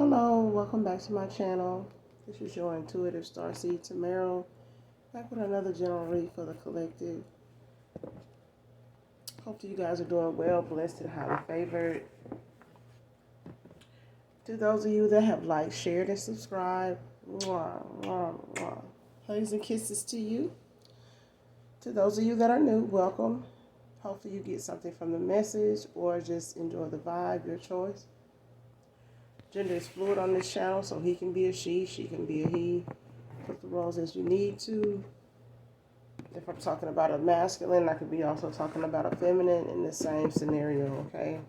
Hello, welcome back to my channel. This is your intuitive starseed Tamara, back with another general read for the collective. Hope you guys are doing well, blessed, and highly favored. To those of you that have liked, shared, and subscribed, mwah, mwah, mwah. Hugs and kisses to you. To those of you that are new, welcome. Hopefully you get something from the message or just enjoy the vibe, your choice. Gender is fluid on this channel, so he can be a she can be a he. Put the roles as you need to. If I'm talking about a masculine, I could be also talking about a feminine in the same scenario, okay?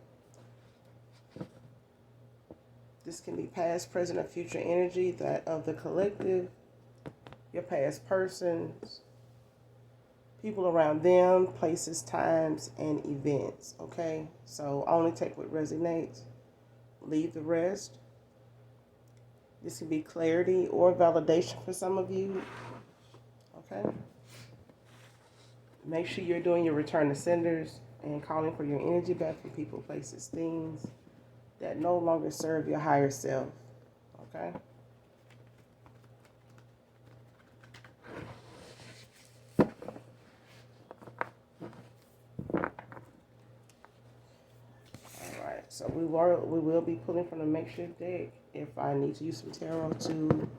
This can be past, present, or future energy that of the collective, your past persons, people around them, places, times, and events, okay? So only take what resonates, leave the rest. This can be clarity or validation for some of you, okay? Make sure you're doing your return to senders and calling for your energy back from people, places, things that no longer serve your higher self, okay? All right, so we will be pulling from the makeshift deck. If I need to use some tarot to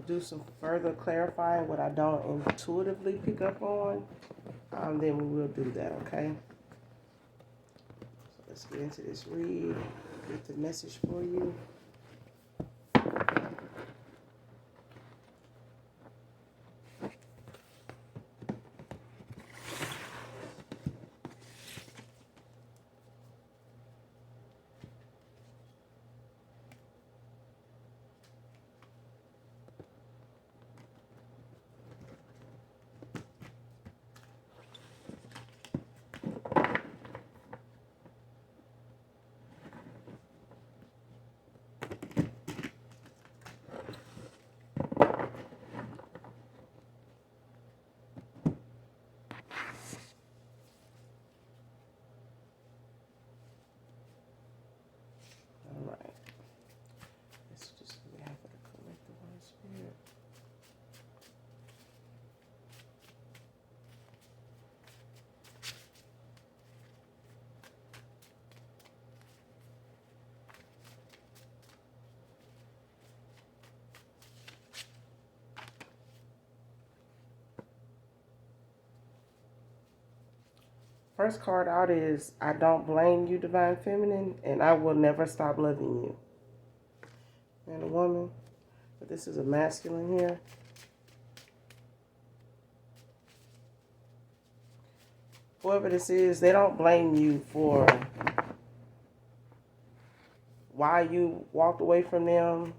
do some further clarifying what I don't intuitively pick up on, then we will do that, okay? So let's get into this read, get the message for you. All right, this is just on behalf of the collective Holy Spirit. First card out is I don't blame you, Divine Feminine, and I will never stop loving you. And a woman, but this is a masculine here. Whoever this is, they don't blame you for why you walked away from them.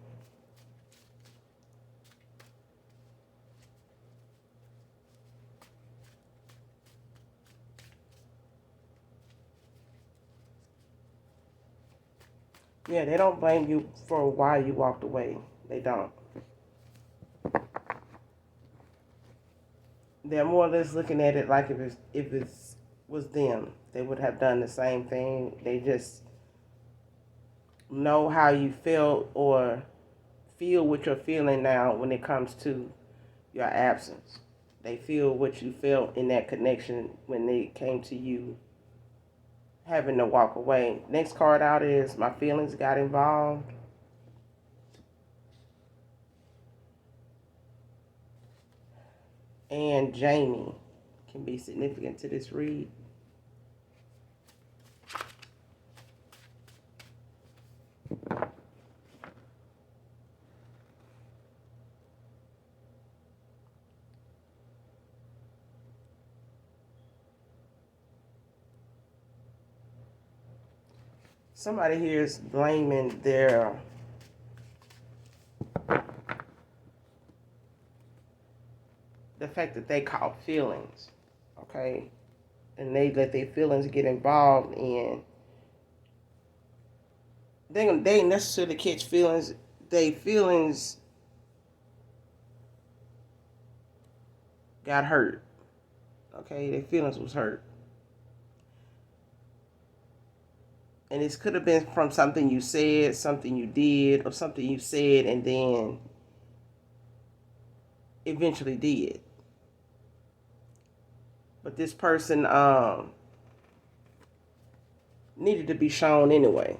Yeah, they don't blame you for why you walked away. They don't. They're more or less looking at it like if it was them, they would have done the same thing. They just know how you felt or feel what you're feeling now when it comes to your absence. They feel what you felt in that connection when they came to you having to walk away. Next card out is my feelings got involved. And Jamie can be significant to this read. Somebody here is blaming the fact that they caught feelings, okay? And they let their feelings get involved in. They ain't necessarily catch feelings. They feelings got hurt, okay? Their feelings was hurt. And this could have been from something you said, something you did, or something you said and then eventually did. But this person needed to be shown anyway.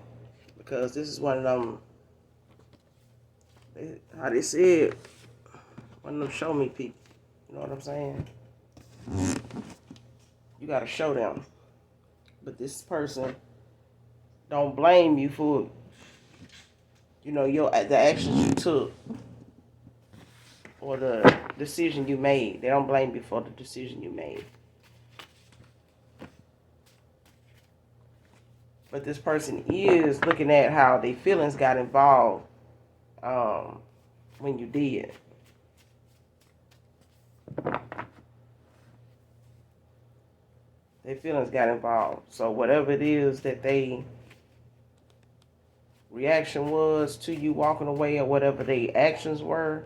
Because this is one of them, how they said, one of them show me people. You know what I'm saying? You got to show them. But this person don't blame you for, the actions you took or the decision you made. They don't blame you for the decision you made. But this person is looking at how their feelings got involved when you did. Their feelings got involved. So whatever it is that they reaction was to you walking away, or whatever their actions were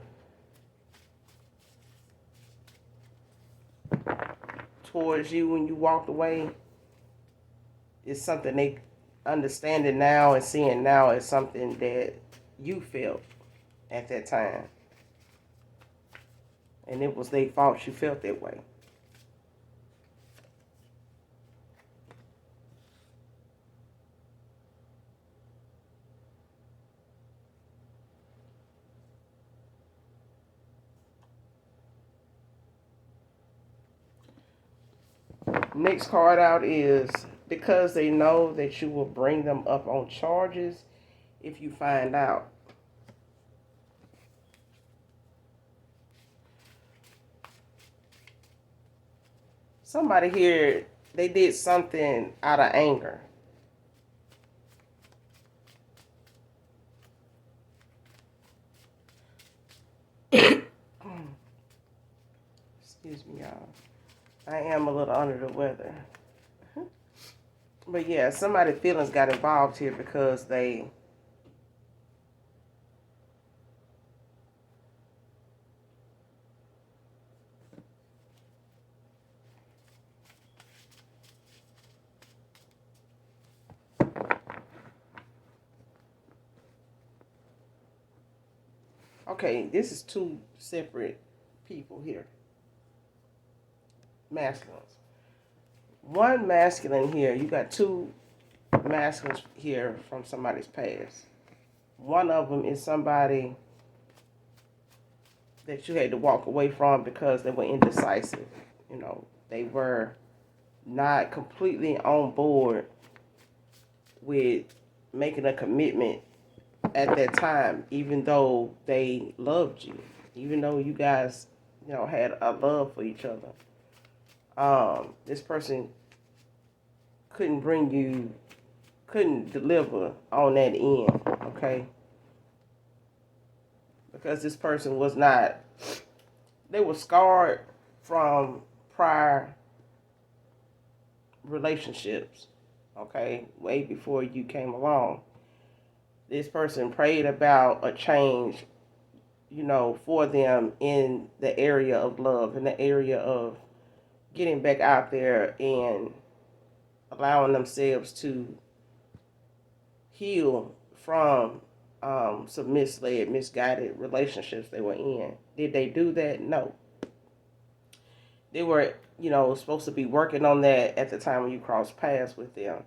towards you when you walked away, is something they understanding now and seeing now as something that you felt at that time. And it was their fault you felt that way. Next card out is because they know that you will bring them up on charges if you find out. Somebody here, they did something out of anger. Excuse me, y'all. I am a little under the weather. But yeah, somebody's feelings got involved here because they okay, this is two separate people here. Masculines. One masculine here, you got two masculines here from somebody's past. One of them is somebody that you had to walk away from because they were indecisive. They were not completely on board with making a commitment at that time, even though they loved you, even though you guys, had a love for each other. This person couldn't deliver on that end, okay? Because this person they were scarred from prior relationships, okay, way before you came along. This person prayed about a change, for them in the area of love, in the area of getting back out there and allowing themselves to heal from some misled, misguided relationships they were in. Did they do that? No. They were, supposed to be working on that at the time when you crossed paths with them.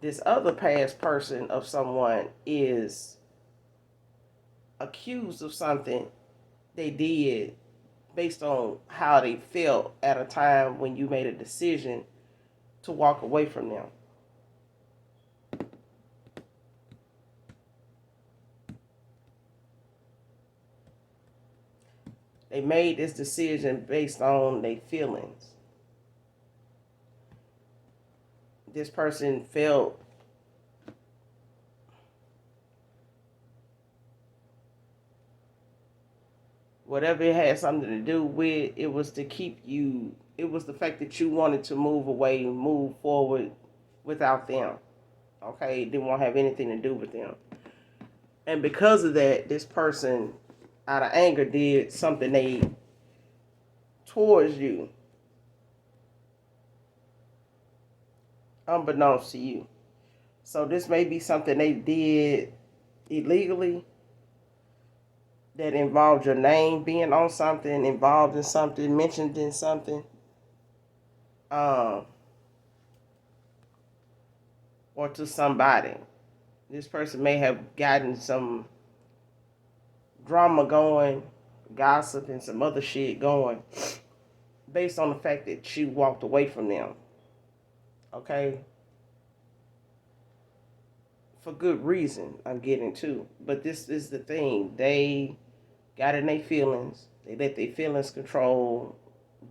This other past person of someone is accused of something they did based on how they felt at a time when you made a decision to walk away from them. They made this decision based on their feelings. This person felt whatever it had something to do with, it was to keep you, it was the fact that you wanted to move away, move forward without them. Okay, it didn't want to have anything to do with them. And because of that, this person, out of anger, did something towards you, unbeknownst to you. So this may be something they did illegally that involved your name being on something, involved in something, mentioned in something. Um, or to somebody. This person may have gotten some drama going, gossip, and some other shit going based on the fact that you walked away from them. Okay? For good reason, I'm getting to. But this is the thing. They got in their feelings. They let their feelings control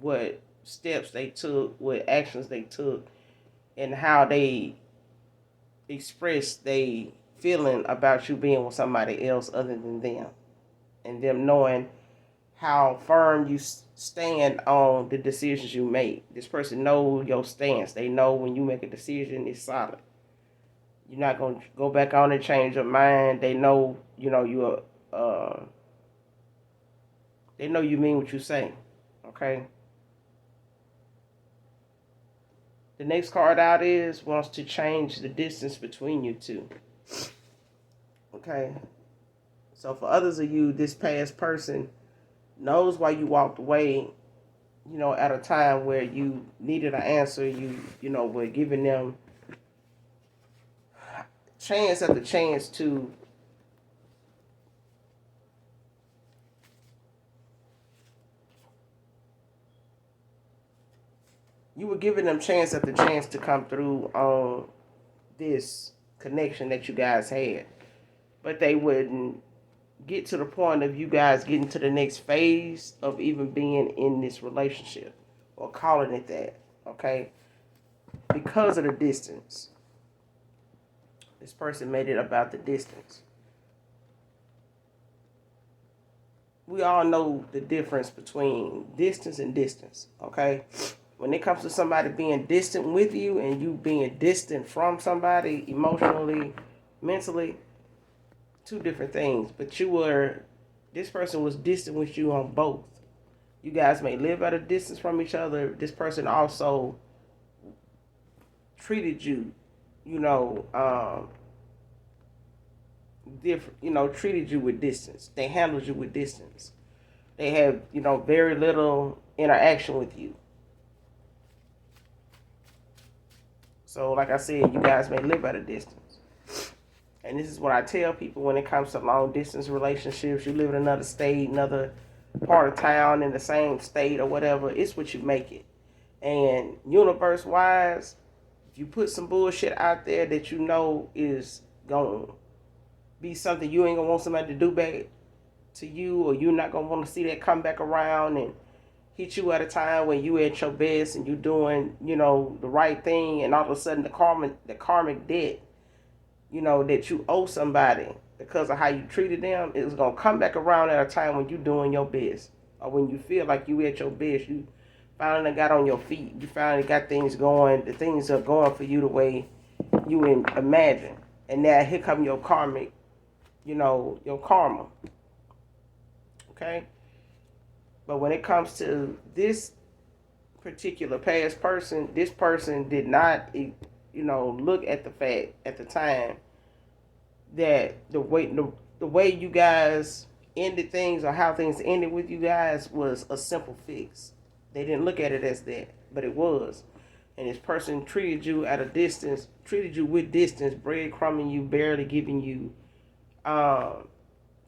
what steps they took, what actions they took, and how they express they feeling about you being with somebody else other than them. And them knowing how firm you stand on the decisions you make. This person knows your stance. They know when you make a decision, it's solid. You're not gonna go back on and change your mind. They know, you're. They know you mean what you say. Okay. The next card out is wants to change the distance between you two. Okay. So for others of you, this past person knows why you walked away, at a time where you needed an answer. Were giving them chance after chance to you were giving them chance after chance to come through on this connection that you guys had. But they wouldn't get to the point of you guys getting to the next phase of even being in this relationship or calling it that. Okay? Because of the distance. This person made it about the distance. We all know the difference between distance and distance, okay? When it comes to somebody being distant with you and you being distant from somebody emotionally, mentally, two different things. But this person was distant with you on both. You guys may live at a distance from each other. This person also treated you, different, treated you with distance. They handled you with distance. They have, very little interaction with you. So, like I said, you guys may live at a distance. And this is what I tell people when it comes to long distance relationships. You live in another state, another part of town, in the same state or whatever. It's what you make it. And universe wise, if you put some bullshit out there that you know is going to be something you ain't going to want somebody to do back to you, or you're not going to want to see that come back around and hit you at a time when you at your best and you doing, the right thing, and all of a sudden the karmic debt, that you owe somebody because of how you treated them, it's going to come back around at a time when you doing your best, or when you feel like you at your best. You finally got on your feet. You finally got things going. The things are going for you the way you imagine. And now here come your karmic, your karma. Okay? But when it comes to this particular past person, this person did not, look at the fact at the time that the way you guys ended things, or how things ended with you guys, was a simple fix. They didn't look at it as that, but it was. And this person treated you at a distance, treated you with distance, breadcrumbing you, barely giving you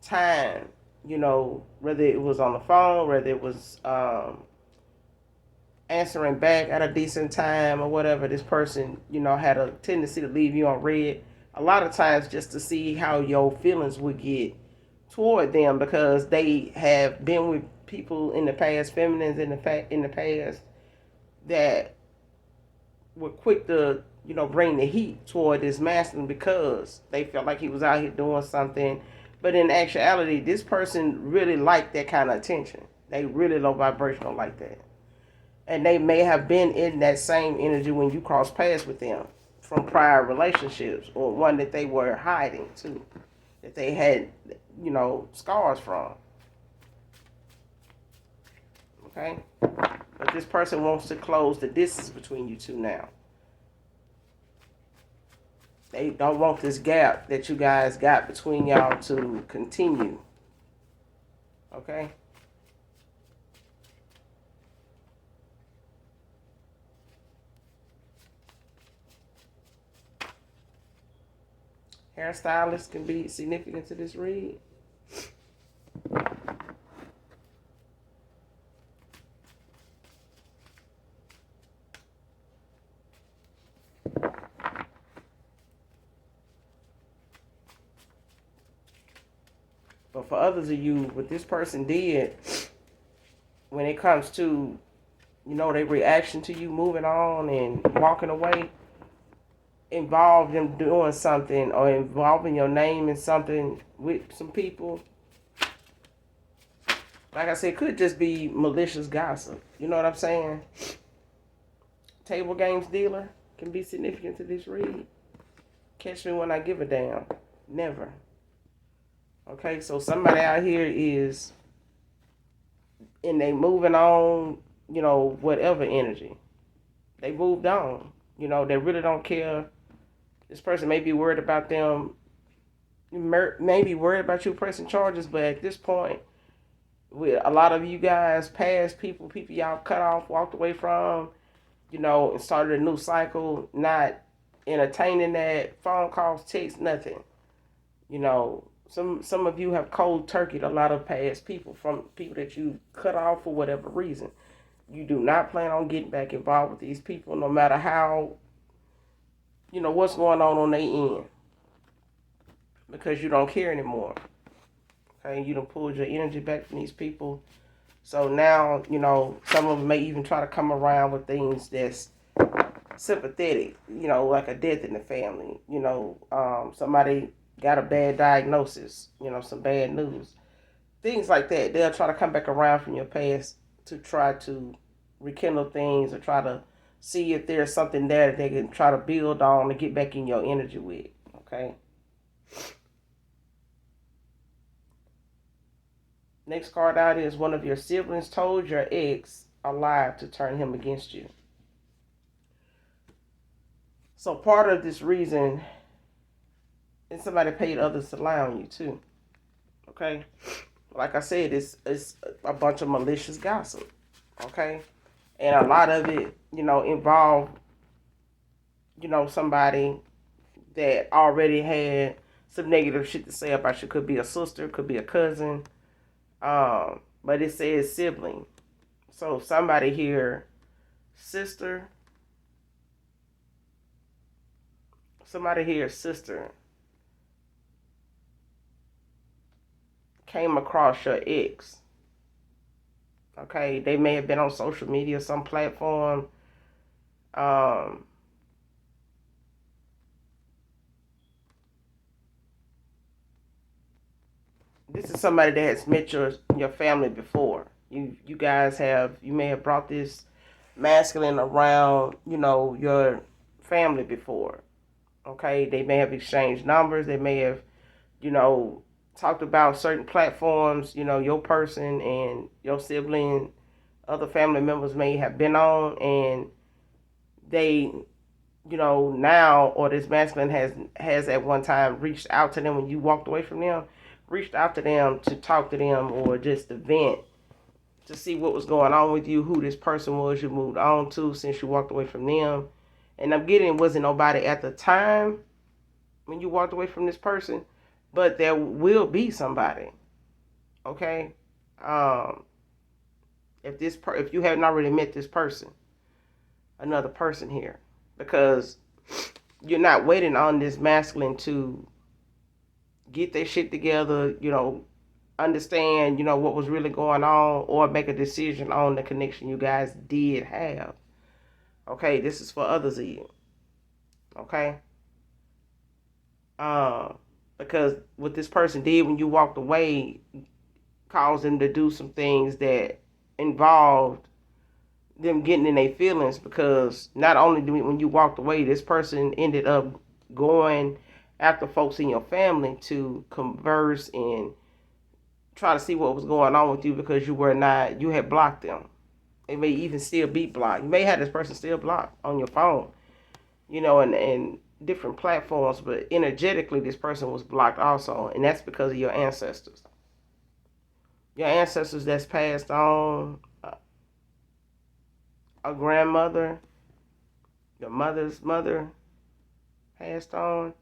time, whether it was on the phone, whether it was answering back at a decent time or whatever. This person, had a tendency to leave you on red a lot of times just to see how your feelings would get toward them, because they have been with people in the past, feminines in the past, that were quick to, bring the heat toward this masculine because they felt like he was out here doing something. But in actuality, this person really liked that kind of attention. They really low vibrational like that. And they may have been in that same energy when you cross paths with them from prior relationships, or one that they were hiding too, that they had, scars from. Okay? But this person wants to close the distance between you two now. They don't want this gap that you guys got between y'all to continue. Okay? Hairstylists can be significant to this read. But for others of you, what this person did, when it comes to, their reaction to you moving on and walking away, involved them doing something or involving your name in something with some people. Like I said, it could just be malicious gossip. You know what I'm saying? Table games dealer can be significant to this read. Catch me when I give a damn. Never. Okay, so somebody out here is, and they moving on, whatever energy. They moved on. They really don't care. This person may be worried about them, maybe worried about you pressing charges, but at this point, with a lot of you guys, past people y'all cut off, walked away from, and started a new cycle, not entertaining that, phone calls, texts, nothing. Some of you have cold turkeyed a lot of past people, from people that you cut off for whatever reason. You do not plan on getting back involved with these people, no matter how, what's going on their end, because you don't care anymore. Okay, you done pulled your energy back from these people. So now, some of them may even try to come around with things that's sympathetic, like a death in the family. Somebody got a bad diagnosis, some bad news. Things like that. They'll try to come back around from your past to try to rekindle things or try to see if there's something there that they can try to build on to get back in your energy with. Okay? Next card out is one of your siblings told your ex alive to turn him against you. So part of this reason is somebody paid others to lie on you too. Okay? Like I said, it's a bunch of malicious gossip. Okay? And a lot of it, involved, somebody that already had some negative shit to say about you. Could be a sister, could be a cousin. But it says sibling. So somebody here, sister. Somebody here, sister, came across your ex. Okay, they may have been on social media, some platform. This is somebody that has met your family before. You may have brought this masculine around, your family before. Okay, they may have exchanged numbers. They may have, talked about certain platforms, your person and your sibling, other family members may have been on, and they, now, or this masculine has at one time reached out to them when you walked away from them, reached out to them to talk to them or just to vent, to see what was going on with you, who this person was you moved on to since you walked away from them. And I'm getting, it wasn't nobody at the time when you walked away from this person, but there will be somebody. Okay? If you haven't already met this person, another person here, because you're not waiting on this masculine to get their shit together, understand, what was really going on, or make a decision on the connection you guys did have. Okay, this is for others of you. Okay? Because what this person did when you walked away caused them to do some things that involved them getting in their feelings, because not only when you walked away, this person ended up going after folks in your family to converse and try to see what was going on with you, because you had blocked them. It may even still be blocked. You may have this person still blocked on your phone, and different platforms, but energetically this person was blocked also, and that's because of your ancestors. Your ancestors that's passed on, a grandmother, your mother's mother passed on,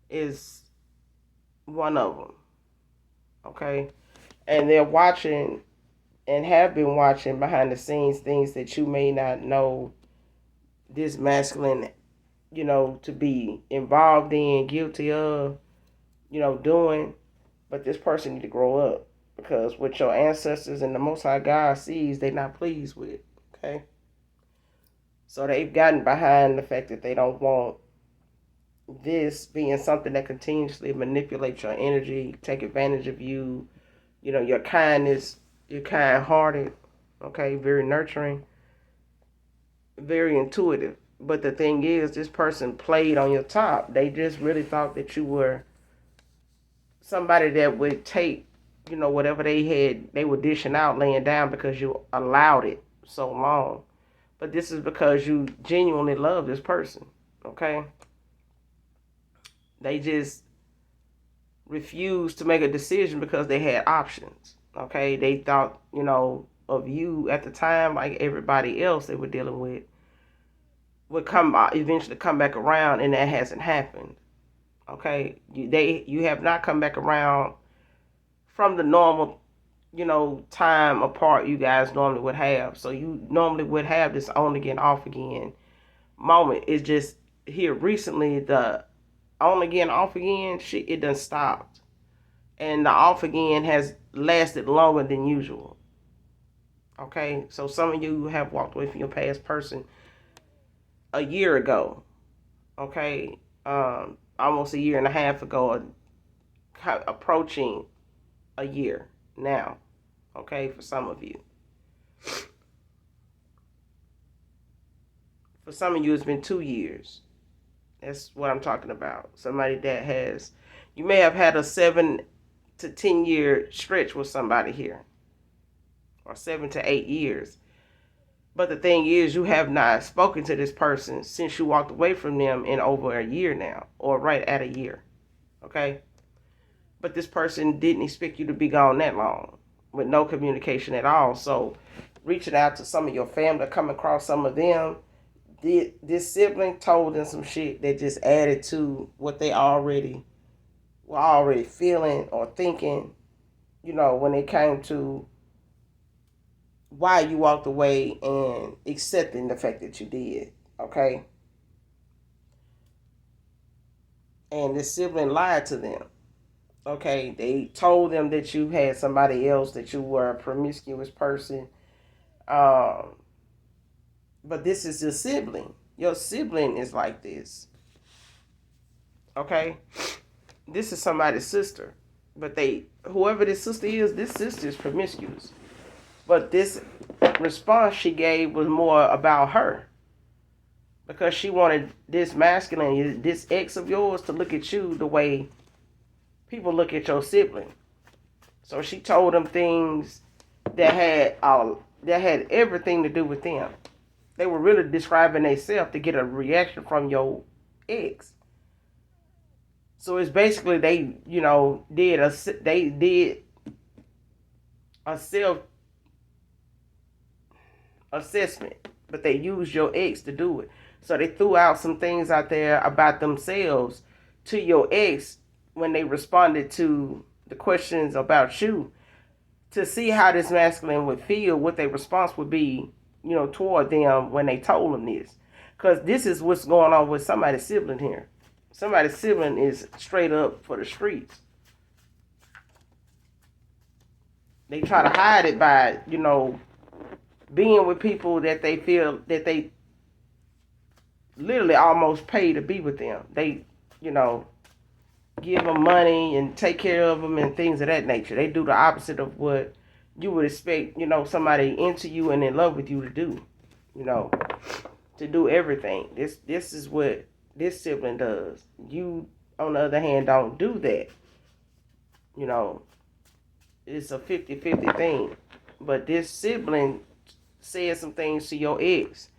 is one of them. Okay, and they're watching and have been watching behind the scenes things that you may not know this masculine, to be involved in, guilty of, doing. But this person need to grow up, because what your ancestors and the Most High God sees, they're not pleased with. Okay, so they've gotten behind the fact that they don't want this being something that continuously manipulates your energy, take advantage of you. Your kindness, you're kind-hearted. Okay, very nurturing, very intuitive. But the thing is, this person played on your top. They just really thought that you were somebody that would take, whatever they were dishing out, laying down, because you allowed it so long. But this is because you genuinely love this person. Okay? They just refused to make a decision because they had options. Okay? They thought, of you at the time, like everybody else they were dealing with, would eventually come back around, and that hasn't happened. Okay, you have not come back around from the normal, time apart you guys normally would have. So you normally would have this on again, off again moment. It's just here recently, the on again, off again shit, it done stopped, and the off again has lasted longer than usual. Okay, so some of you have walked away from your past person a year ago. Okay, almost a year and a half ago, approaching a year now. Okay, for some of you. For some of you, it's been 2 years. That's what I'm talking about. Somebody that has, you may have had a 7 to 10 year stretch with somebody here, or 7 to 8 years. But the thing is, you have not spoken to this person since you walked away from them in over a year now, or right at a year. Okay? But this person didn't expect you to be gone that long with no communication at all. So reaching out to some of your family, coming across some of them, this sibling told them some shit that just added to what they were already feeling or thinking, when it came to why you walked away and accepting the fact that you did. Okay? And this sibling lied to them. Okay, they told them that you had somebody else, that you were a promiscuous person. Um, but this is your sibling. Your sibling is like this. Okay? This is somebody's sister. But whoever this sister is promiscuous. But this response she gave was more about her. Because she wanted this masculine, this ex of yours, to look at you the way people look at your sibling. So she told them things that had everything to do with them. They were really describing themselves to get a reaction from your ex. So it's basically they did a self assessment, but they used your ex to do it. So they threw out some things out there about themselves to your ex when they responded to the questions about you, to see how this masculine would feel, what their response would be, toward them when they told them this. Because this is what's going on with somebody's sibling here. Somebody's sibling is straight up for the streets. They try to hide it by, being with people that they feel that they literally almost pay to be with them. They, give them money and take care of them and things of that nature. They do the opposite of what you would expect, somebody into you and in love with you to do, to do everything. This is what this sibling does. You, on the other hand, don't do that. It's a 50-50 thing. But this sibling said some things to your ex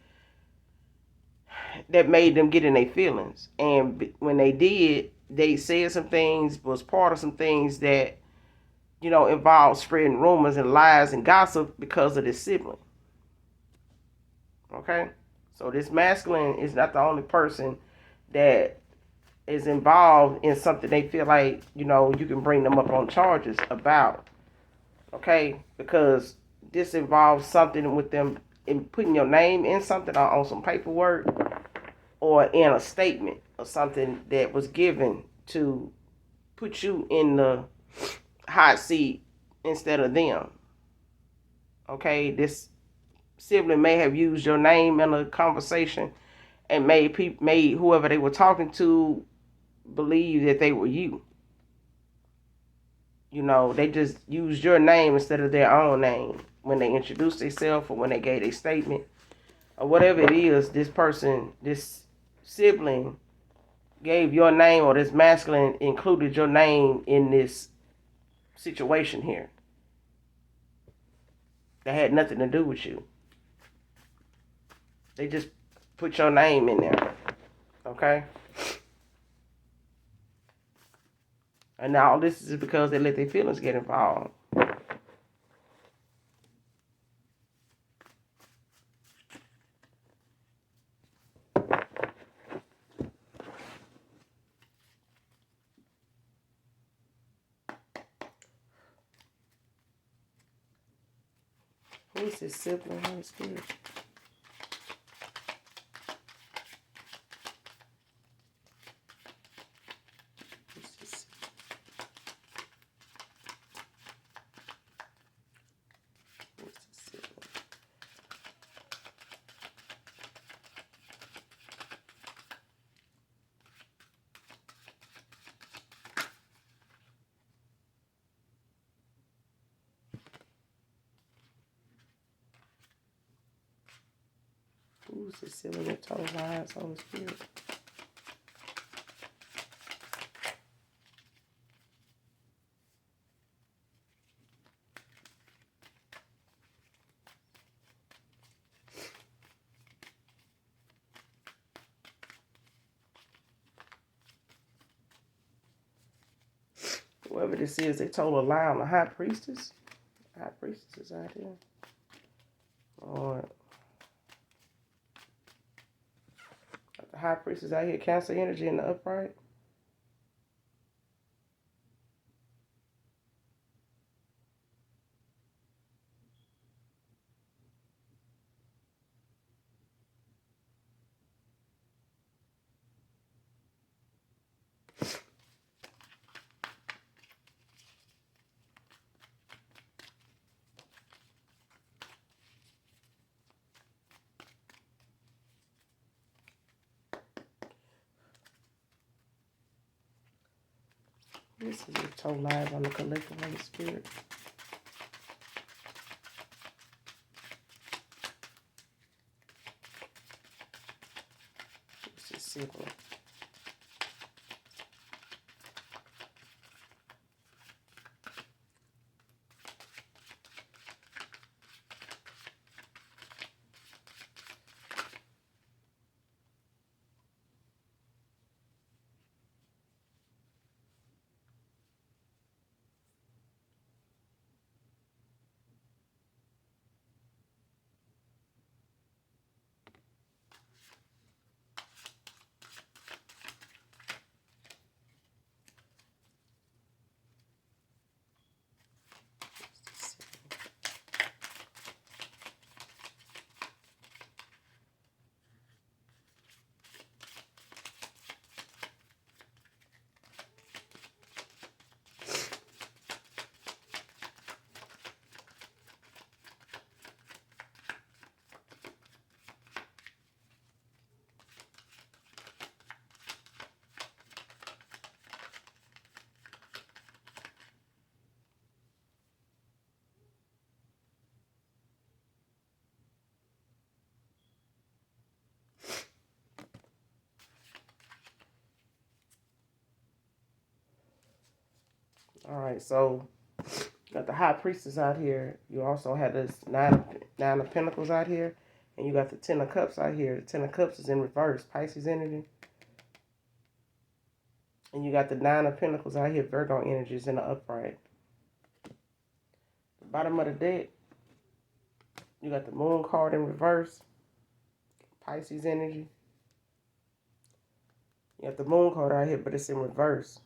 that made them get in their feelings. And when they did, they said some things, was part of some things that, involved spreading rumors and lies and gossip because of this sibling. Okay? So this masculine is not the only person that is involved in something they feel like, you can bring them up on charges about. Okay? Because this involves something with them in putting your name in something or on some paperwork or in a statement or something that was given to put you in the hot seat instead of them. Okay? This sibling may have used your name in a conversation and made whoever they were talking to believe that they were you. They just used your name instead of their own name when they introduced themselves or when they gave a statement or whatever it is. This sibling gave your name, or this masculine included your name in this situation here that had nothing to do with you. They just put your name in there. Okay? And now all this is because they let their feelings get involved. Who is this sibling? Holy Spirit. Who's this sibling that told lies? Holy Spirit. Whoever this is, they told a lie on the high priestess. The high priestess is out here. Lord. The high priestess out here, Cancer energy in the upright. This is a total lies on the collective Holy Spirit. This is simple. All right, so got the high priestess out here. You also had this nine of pentacles out here, And you got the Ten of Cups out here. The Ten of Cups is in reverse, Pisces energy. And you got the Nine of Pentacles out here, Virgo energies in the upright. The bottom of the deck, you got the Moon card in reverse, Pisces energy. You got the Moon card out here, but it's in reverse.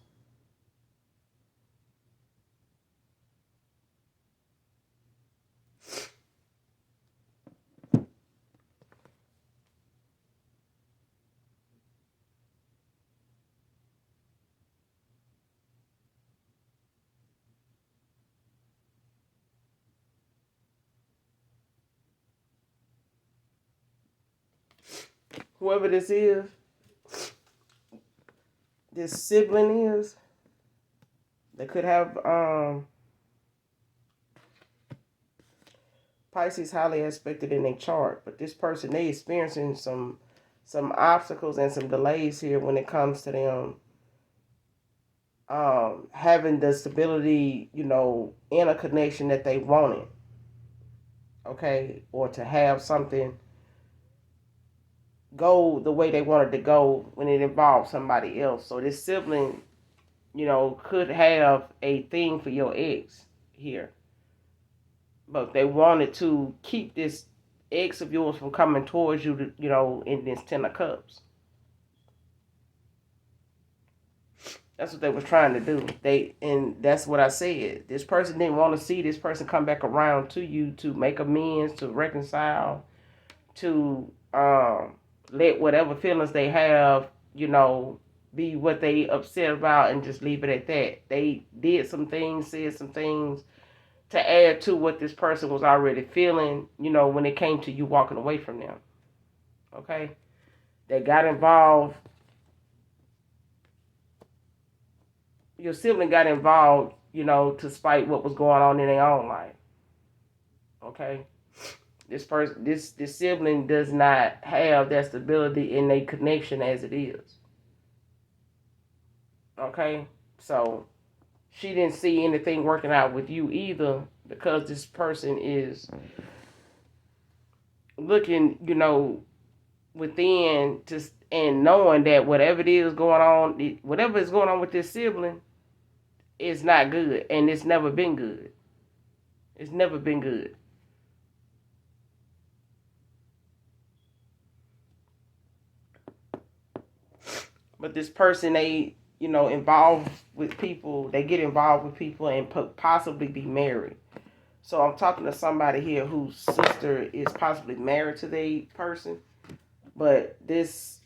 Whoever this is, this sibling is, they could have Pisces highly aspected in their chart, but this person, they experiencing some obstacles and some delays here when it comes to them having the stability, in a connection that they wanted, okay, or to have something go the way they wanted to go when it involved somebody else. So this sibling, could have a thing for your ex here, but they wanted to keep this ex of yours from coming towards you, in this Ten of Cups. That's what they were trying to do. And that's what I said. This person didn't want to see this person come back around to you to make amends, to reconcile, to let whatever feelings they have, be what they upset about and just leave it at that. They did some things, said some things to add to what this person was already feeling, when it came to you walking away from them. Okay? They got involved. Your sibling got involved, to spite what was going on in their own life. Okay? This sibling does not have that stability in their connection as it is. Okay? So she didn't see anything working out with you either, because this person is looking, within and knowing that whatever it is going on, whatever is going on with this sibling, is not good, and it's never been good. It's never been good. But this person, they, involved with people, they get involved with people and possibly be married. So I'm talking to somebody here whose sister is possibly married to the person, but this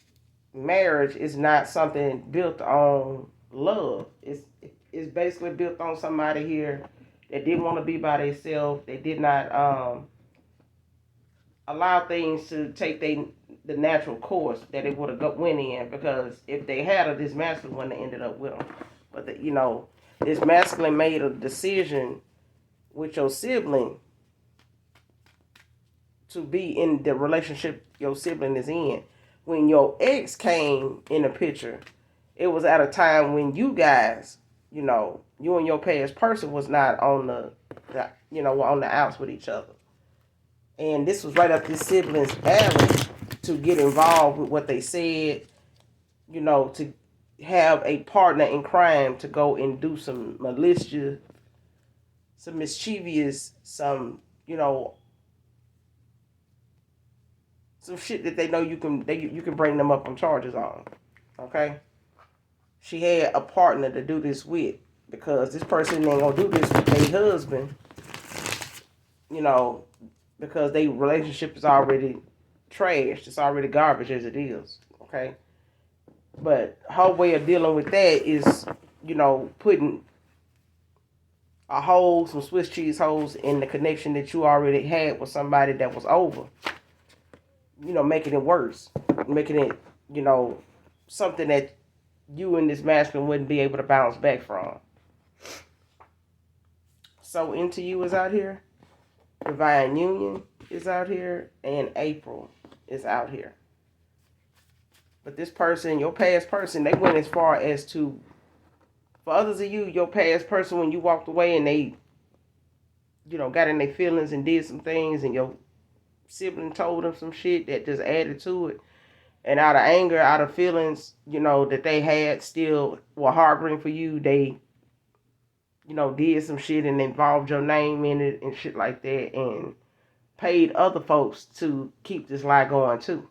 marriage is not something built on love. It's basically built on somebody here that didn't want to be by themselves. They did not allow things to take the natural course that it would have went in, because if they had this masculine wouldn't have ended up with them. But this masculine made a decision with your sibling to be in the relationship your sibling is in. When your ex came in the picture, it was at a time when you guys, you and your past person was not on the on the outs with each other. And this was right up this sibling's alley to get involved with what they said, to have a partner in crime to go and do some malicious, some mischievous, some shit that they know you can bring them up on charges on. Okay? She had a partner to do this with, because this person ain't gonna do this with their husband, because their relationship is already trashed. It's already garbage as it is. Okay? But her way of dealing with that is, putting some Swiss cheese holes in the connection that you already had with somebody that was over. Making it worse. Making it, something that you and this masculine wouldn't be able to bounce back from. So Into You is out here. Divine Union is out here. And April is out here. But this person, your past person, they went as far as to, for others of you, your past person, when you walked away and they, got in their feelings and did some things, and your sibling told them some shit that just added to it. And out of anger, out of feelings, that they had still were harboring for you, they, did some shit and involved your name in it and shit like that, and paid other folks to keep this lie going too.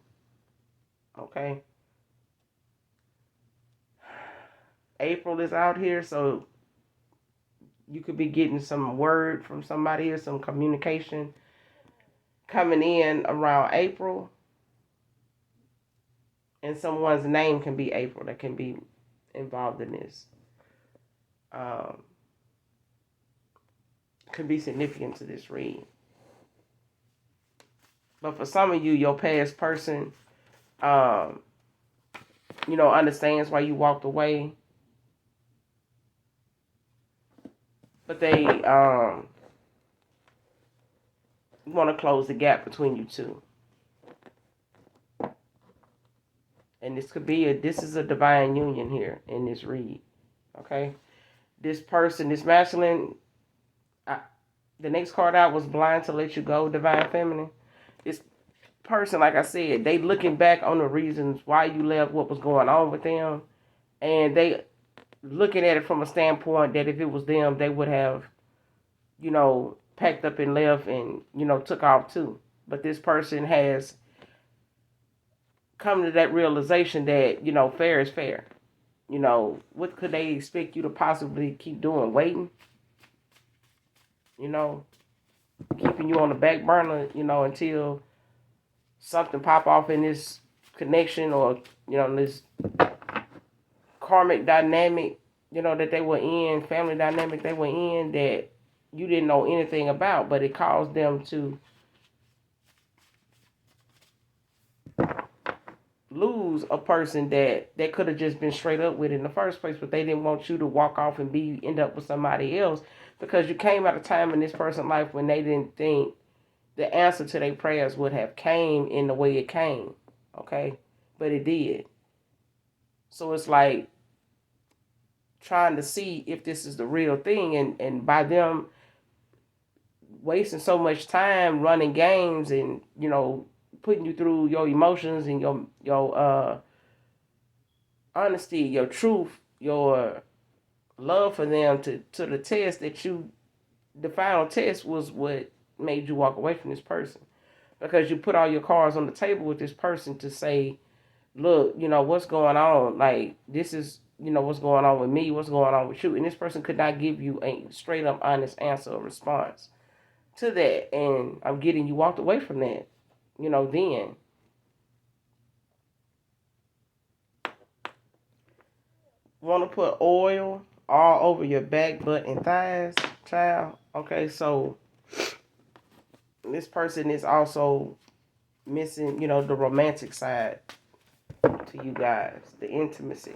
Okay? April is out here, so you could be getting some word from somebody or some communication coming in around April. And someone's name can be April that can be involved in this. Could be significant to this read. But for some of you, your past person, understands why you walked away. But they want to close the gap between you two. And this is a divine union here in this read. Okay? This person, this masculine, the next card out was blind to let you go, divine feminine. This person, like I said, they looking back on the reasons why you left, what was going on with them, and they looking at it from a standpoint that if it was them, they would have, packed up and left and, took off too. But this person has come to that realization that, fair is fair. What could they expect you to possibly keep doing? Waiting? Keeping you on the back burner, until something pop off in this connection or, this karmic dynamic, that they were in, family dynamic they were in that you didn't know anything about, but it caused them to lose a person that could have just been straight up with in the first place, but they didn't want you to walk off and end up with somebody else because you came at a time in this person's life when they didn't think the answer to their prayers would have came in the way it came, okay? But it did. So it's like trying to see if this is the real thing, and by them wasting so much time running games and, putting you through your emotions and your honesty, your truth, your love for them to the test that the final test was what made you walk away from this person. Because you put all your cards on the table with this person to say, look, what's going on? Like, this is, what's going on with me, what's going on with you. And this person could not give you a straight up honest answer or response to that. And I'm getting you walked away from that, then. Want to put oil all over your back, butt, and thighs, child? Okay, so this person is also missing, the romantic side to you guys, the intimacy.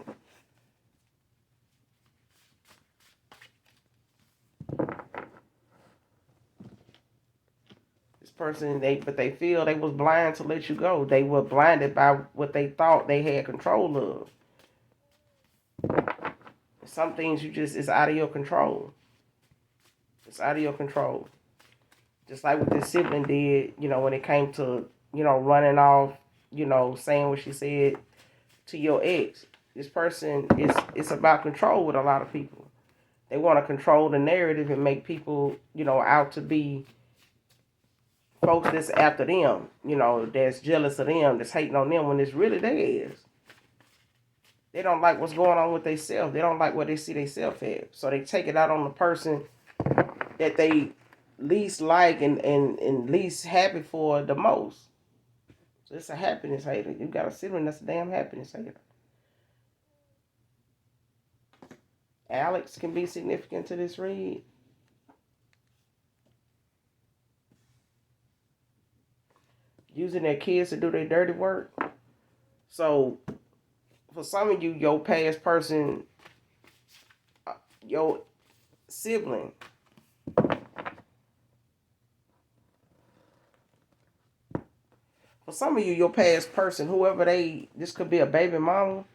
This person, they feel they was blind to let you go. They were blinded by what they thought they had control of. Some things it's out of your control. It's out of your control. Just like what this sibling did, when it came to, running off, saying what she said to your ex. This person it's about control with a lot of people. They want to control the narrative and make people, out to be folks that's after them, that's jealous of them, that's hating on them when it's really theirs. They don't like what's going on with themselves. They don't like what they see themselves at. So they take it out on the person that they least like and least happy for the most. So it's a happiness hater. You got a sibling that's a damn happiness hater. Alex can be significant to this read. Using their kids to do their dirty work. So for some of you, your past person, your sibling, for some of you, your past person, whoever this could be a baby mama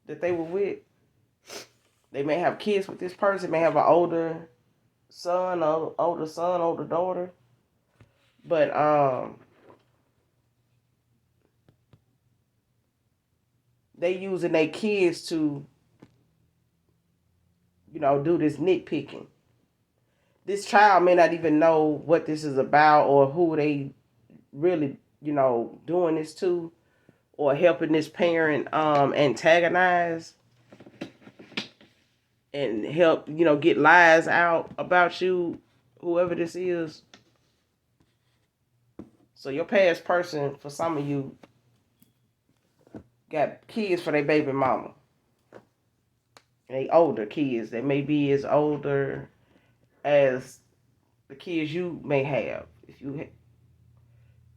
that they were with. They may have kids with this person, may have an older son, older daughter. But they using their kids to, do this nitpicking. This child may not even know what this is about or who they really, doing this to or helping this parent antagonize and help, get lies out about you, whoever this is. So your past person, for some of you, got kids for their baby mama. They older kids. They may be as older as the kids you may have.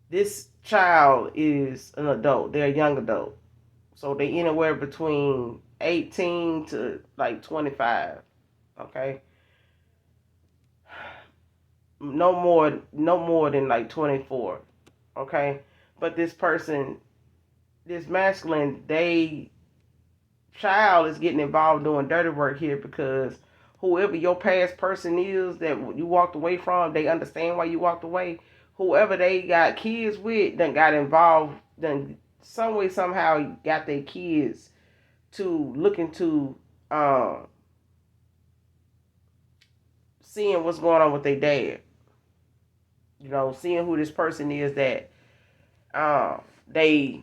This child is an adult. They're a young adult. So they anywhere between 18 to like 25. Okay? No more than like 24. Okay? But this person, this masculine, child is getting involved doing dirty work here because whoever your past person is that you walked away from, they understand why you walked away. Whoever they got kids with, then got involved, then some way somehow got their kids to look into seeing what's going on with their dad. Seeing who this person is that they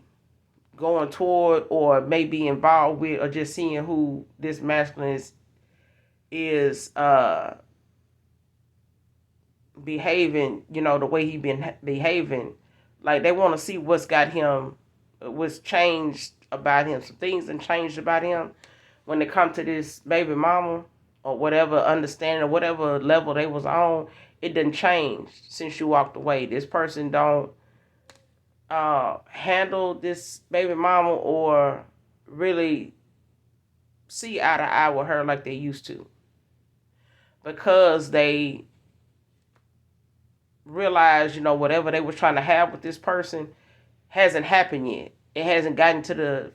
going toward or may be involved with, or just seeing who this masculine is behaving, the way he been behaving. Like they want to see what's changed about him. Some things that changed about him when it come to this baby mama or whatever understanding or whatever level they was on. It didn't change since you walked away. This person don't handle this baby mama or really see eye to eye with her like they used to, because they realize, whatever they were trying to have with this person hasn't happened yet. It hasn't gotten to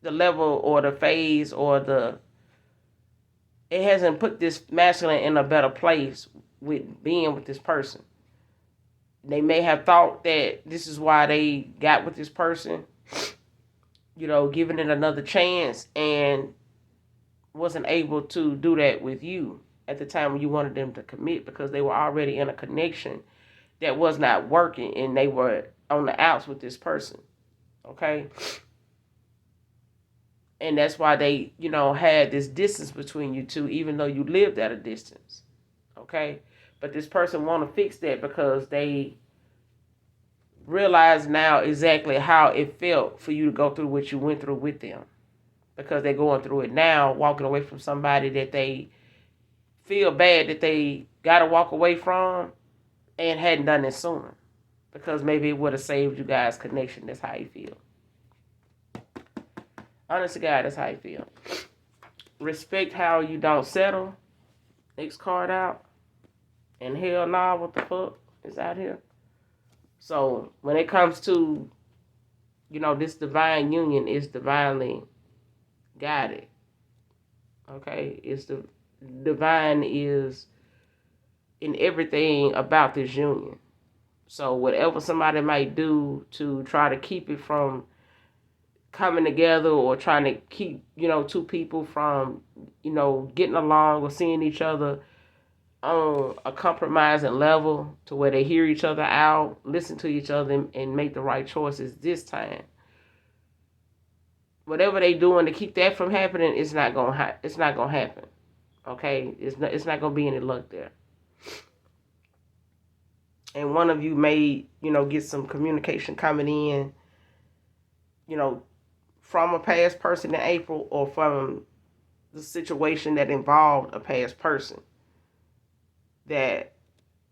the level or the phase or it hasn't put this masculine in a better place with being with this person. They may have thought that this is why they got with this person, giving it another chance, and wasn't able to do that with you at the time when you wanted them to commit, because they were already in a connection that was not working and they were on the outs with this person. Okay? And that's why they, had this distance between you two, even though you lived at a distance. Okay? But this person want to fix that because they realize now exactly how it felt for you to go through what you went through with them. Because they're going through it now, walking away from somebody that they feel bad that they got to walk away from and hadn't done it sooner. Because maybe it would have saved you guys' connection. That's how you feel. Honest to God, that's how you feel. Respect how you don't settle. Next card out. And hell nah, what the fuck is out here? So when it comes to, this divine union is divinely guided. Okay? It's the divine is in everything about this union. So whatever somebody might do to try to keep it from coming together, or trying to keep, two people from, getting along or seeing each other on a compromising level to where they hear each other out, listen to each other, and make the right choices this time. Whatever they doing to keep that from happening, it's not gonna happen. Okay, it's not gonna be any luck there. And one of you may, get some communication coming in, from a past person in April, or from the situation that involved a past person that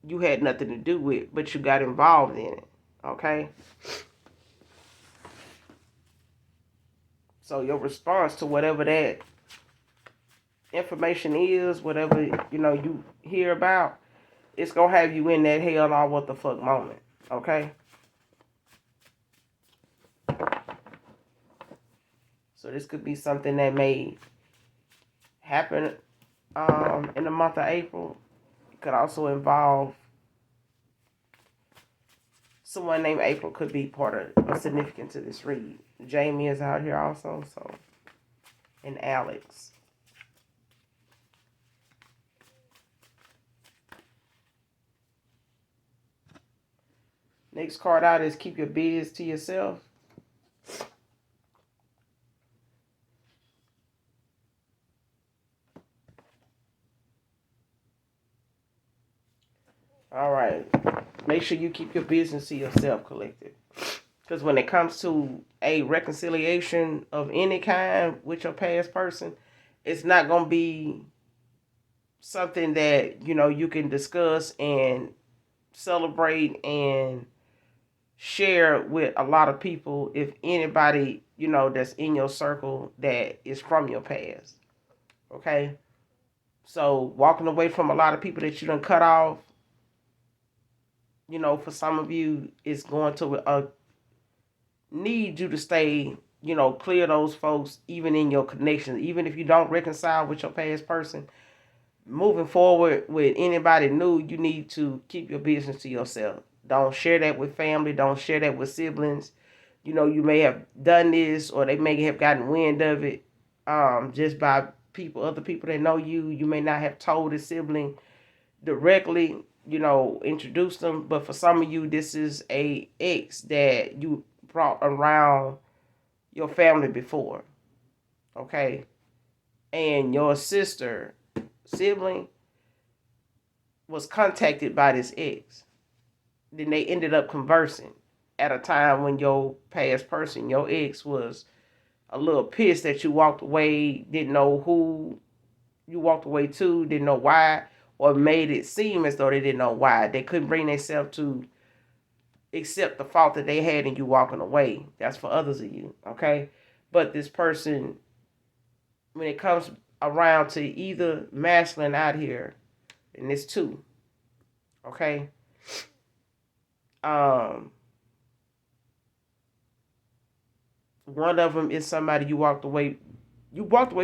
you had nothing to do with, but you got involved in it. Okay? So your response to whatever that information is, whatever, you hear about, it's going to have you in that hell or what the fuck moment. Okay? So this could be something that may happen in the month of April. Could also involve someone named April could be part of significant to this read. Jamie is out here also, so, and Alex. Next card out is keep your biz to yourself. All right. Make sure you keep your business to yourself, collective. Because when it comes to a reconciliation of any kind with your past person, it's not going to be something that, you can discuss and celebrate and share with a lot of people if anybody, that's in your circle that is from your past. Okay? So walking away from a lot of people that you done cut off, for some of you, it's going to need you to stay, clear those folks, even in your connections. Even if you don't reconcile with your past person, moving forward with anybody new, you need to keep your business to yourself. Don't share that with family. Don't share that with siblings. You may have done this, or they may have gotten wind of it just by other people that know you. You may not have told a sibling directly, introduce them. But for some of you, this is a ex that you brought around your family before. Okay? And your sibling was contacted by this ex. Then they ended up conversing at a time when your past person, your ex, was a little pissed that you walked away, didn't know who you walked away to, didn't know why, or made it seem as though they didn't know why. They couldn't bring themselves to accept the fault that they had in you walking away. That's for others of you, okay? But this person, when it comes around to either masculine out here, and it's two, okay? One of them is somebody you walked away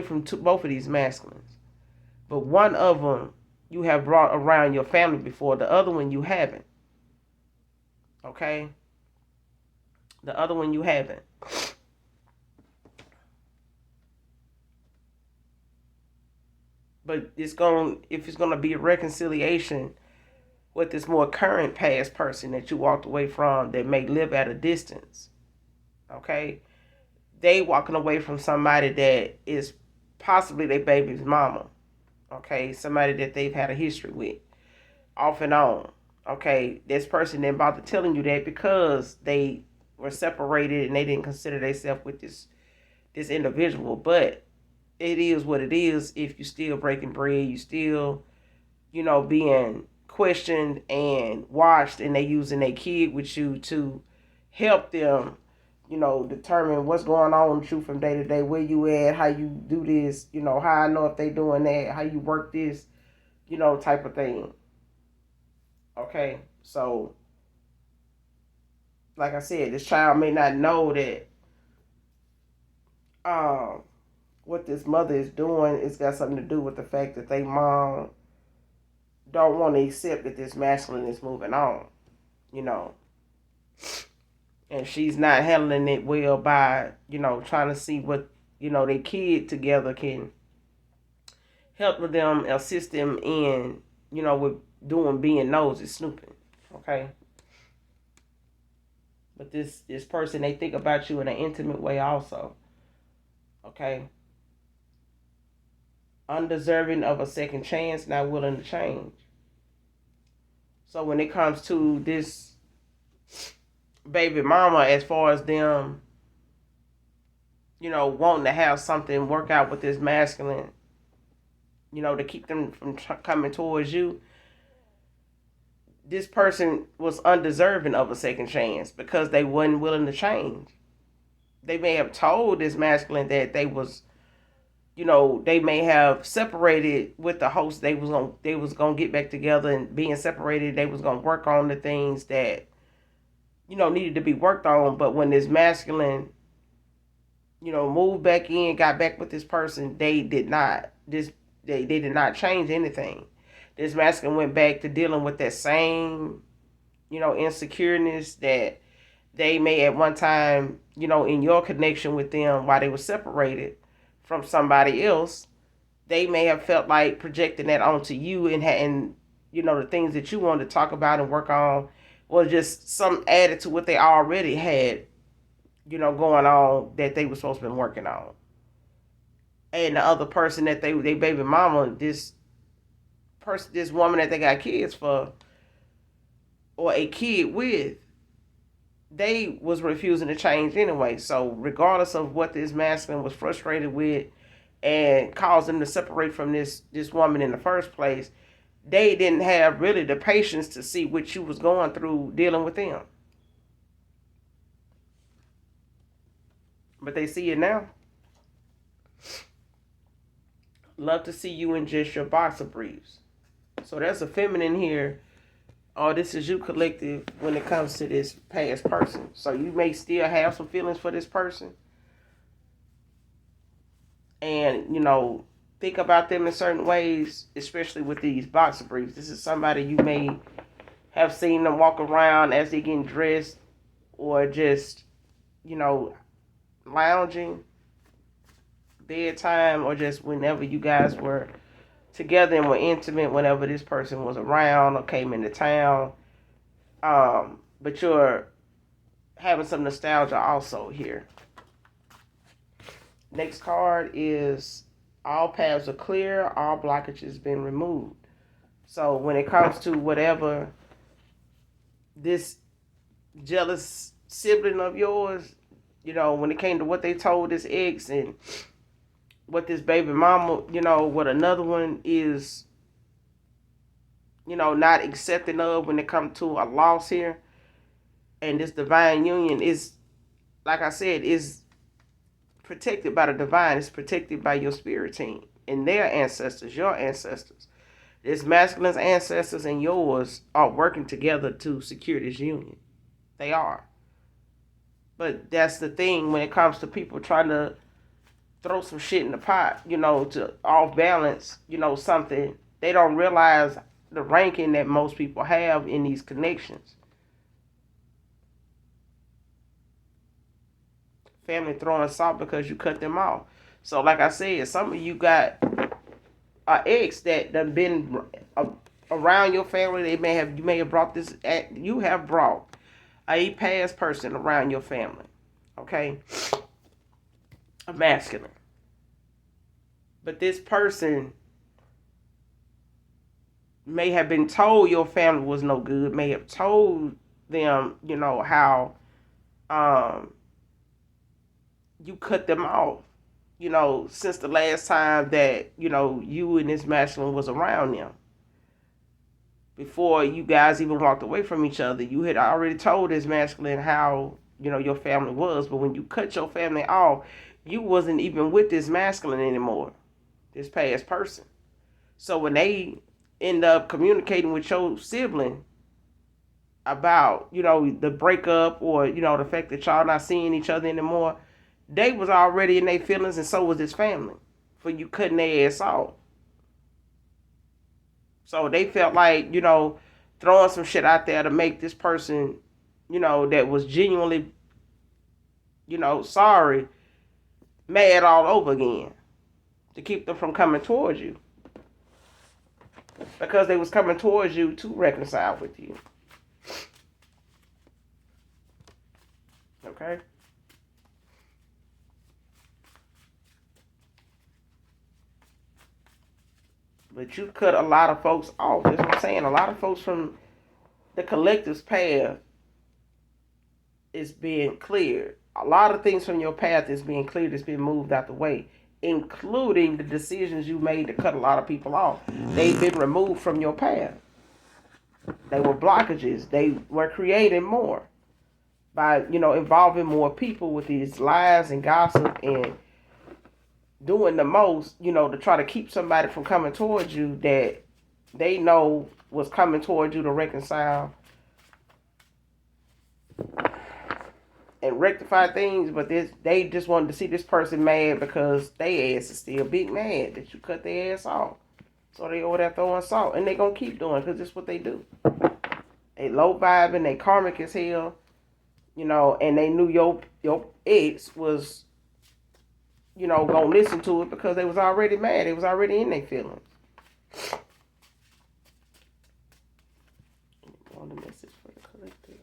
from both of these masculines. But one of them you have brought around your family before. The other one you haven't. Okay? The other one you haven't. But if it's going to be a reconciliation with this more current past person that you walked away from that may live at a distance. Okay? They walking away from somebody that is possibly their baby's mama. Okay? Somebody that they've had a history with. Off and on. Okay? This person didn't bother telling you that because they were separated and they didn't consider themselves with this individual. But it is what it is. If you still breaking bread, you still, being questioned and watched, and they using their kid with you to help them, determine what's going on with you from day to day, where you at, how you do this, how I know if they doing that, how you work this, type of thing. Okay, so like I said, this child may not know that what this mother is doing is got something to do with the fact that they mom don't want to accept that this masculine is moving on, and she's not handling it well by, trying to see what, their kid together can help with them, assist them in, with being nosy, snooping, okay? But this person, they think about you in an intimate way also, okay? Undeserving of a second chance, not willing to change. So when it comes to this baby mama, as far as them, wanting to have something work out with this masculine, to keep them from coming towards you, this person was undeserving of a second chance because they wasn't willing to change. They may have told this masculine that they was, they may have separated with the host. They was gonna get back together, and being separated, they was gonna work on the things that, needed to be worked on. But when this masculine, moved back in, got back with this person, they did not. They did not change anything. this masculine went back to dealing with that same, insecureness that they may at one time, in your connection with them while they were separated from somebody else, they may have felt like projecting that onto you and the things that you wanted to talk about and work on was just some added to what they already had, going on that they were supposed to be working on. And the other person that they baby mama, this woman that they got kids for or a kid with, they was refusing to change anyway. So regardless of what this masculine was frustrated with and caused them to separate from this woman in the first place, they didn't have really the patience to see what you was going through dealing with them. But they see it now. Love to see you in just your boxer briefs. So there's a feminine here. Oh, this is you collective when it comes to this past person. So you may still have some feelings for this person. And, think about them in certain ways, especially with these boxer briefs. This is somebody you may have seen them walk around as they're getting dressed or just, lounging, bedtime, or just whenever you guys were together and were intimate, whenever this person was around or came into town. But you're having some nostalgia also here. Next card is all paths are clear, all blockages been removed. So when it comes to whatever this jealous sibling of yours, when it came to what they told this ex and what this baby mama, what another one is, not accepting of when it comes to a loss here. And this divine union is, like I said, is protected by the divine. It's protected by your spirit team and their ancestors, your ancestors. This masculine's ancestors and yours are working together to secure this union. They are. But that's the thing when it comes to people trying to throw some shit in the pot, to off balance, something. They don't realize the ranking that most people have in these connections. Family throwing salt because you cut them off. So like I said, some of you got an ex that done been around your family. You may have brought this. You have brought a past person around your family. Okay, a masculine. But this person may have been told your family was no good. May have told them, how you cut them off, since the last time that, you and this masculine was around them. Before you guys even walked away from each other, you had already told this masculine how, your family was. But when you cut your family off, you wasn't even with this masculine anymore, this past person. So when they end up communicating with your sibling about, the breakup or, the fact that y'all not seeing each other anymore, they was already in their feelings, and so was his family for you cutting their ass off. So they felt like, throwing some shit out there to make this person, that was genuinely, sorry, mad all over again to keep them from coming towards you. Because they was coming towards you to reconcile with you. Okay? But you cut a lot of folks off. That's what I'm saying. A lot of folks from the collective's path is being cleared. A lot of things from your path is being cleared. It's being moved out the way, including the decisions you made to cut a lot of people off. They've been removed from your path. They were blockages. They were creating more by, involving more people with these lies and gossip and doing the most, to try to keep somebody from coming towards you that they know was coming towards you to reconcile and rectify things. But they just wanted to see this person mad because they ass is still big mad that you cut their ass off. So they over there throwing salt, and they gonna keep doing it because it's what they do. They low vibe and they karmic as hell, and they knew your ex was, gonna listen to it because they was already mad. They was already in their feelings. On the message for the collectives.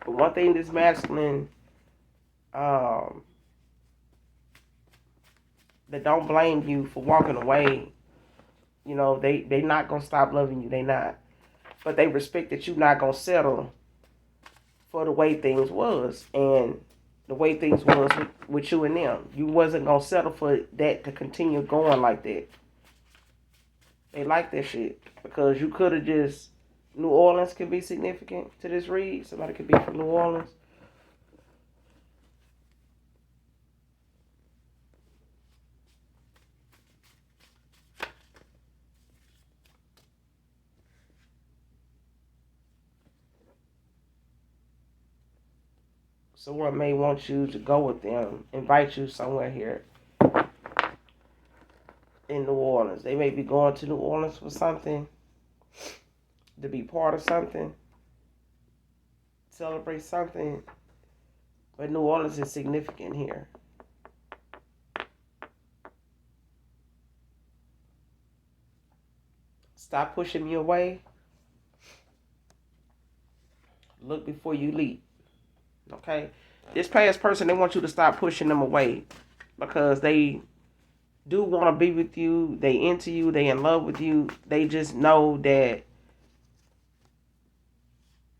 But one thing this masculine, that don't blame you for walking away. They not gonna stop loving you. They not, but they respect that you not gonna settle for the way things was and the way things was with you and them. You wasn't gonna settle for that to continue going like that. They like that shit because you could have just. New Orleans can be significant to this read. Somebody could be from New Orleans. Someone may want you to go with them, invite you somewhere here in New Orleans. They may be going to New Orleans for something, to be part of something, celebrate something. But New Orleans is significant here. Stop pushing me away. Look before you leap. Okay? This past person, they want you to stop pushing them away because they do want to be with you. They into you. They in love with you. They just know that